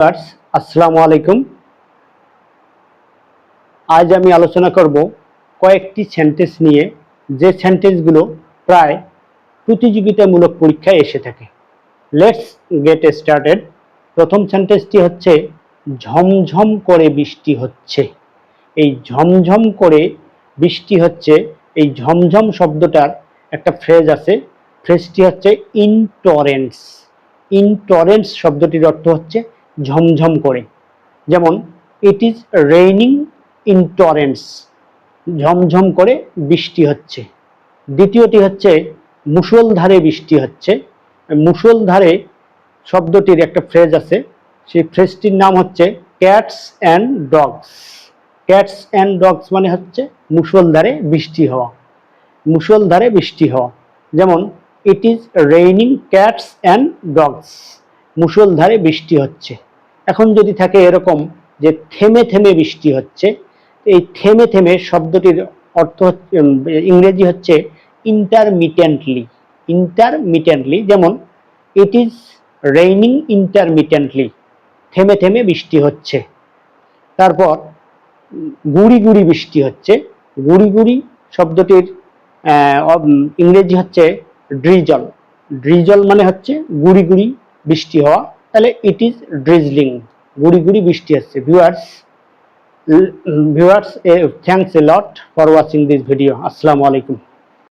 Viewers, আসসালামু আলাইকুম। আজ আমি আলোচনা করব কয়েকটি সেন্টেন্স নিয়ে, যে সেন্টেন্সগুলো প্রায় প্রতিযোগিতামূলক পরীক্ষায় এসে থাকে। Let's get started. প্রথম সেন্টেন্সটি হচ্ছে ঝমঝম করে বৃষ্টি হচ্ছে। এই ঝমঝম করে বৃষ্টি হচ্ছে, এই ঝমঝম শব্দটার একটা ফ্রেজ আছে। ফ্রেজটি হচ্ছে ইন টরেন্টস। ইন টরেন্টস শব্দটির অর্থ হচ্ছে ঝমঝম করে। যেমন it is raining in torrents, ঝমঝম করে বৃষ্টি হচ্ছে। দ্বিতীয়টি হচ্ছে মুষলধারে বৃষ্টি হচ্ছে। মুষলধারে শব্দটির একটা ফ্রেজ আছে, সেই ফ্রেজটির নাম হচ্ছে cats and dogs. Cats and dogs মানে হচ্ছে মুষলধারে বৃষ্টি হওয়া। মুষলধারে বৃষ্টি হওয়া, যেমন it is raining cats and dogs, মুষলধারে বৃষ্টি হচ্ছে। এখন যদি থাকে এরকম যে থেমে থেমে বৃষ্টি হচ্ছে, এই থেমে থেমে শব্দটির অর্থ ইংরেজি হচ্ছে ইন্টারমিটেন্টলি। ইন্টারমিটেন্টলি, যেমন ইট ইজ রেইনিং ইন্টারমিটেন্টলি, থেমে থেমে বৃষ্টি হচ্ছে। তারপর গুড়ি গুড়ি বৃষ্টি হচ্ছে। গুড়ি গুড়ি শব্দটির ইংরেজি হচ্ছে ড্রিজল। ড্রিজল মানে হচ্ছে গুড়ি গুড়ি বৃষ্টি হওয়া, তাহলে ইট ইজ ড্রিজলিং, গুড়ি গুড়ি বৃষ্টি হচ্ছে। Viewers, thanks a lot for watching this video. আসসালামু আলাইকুম।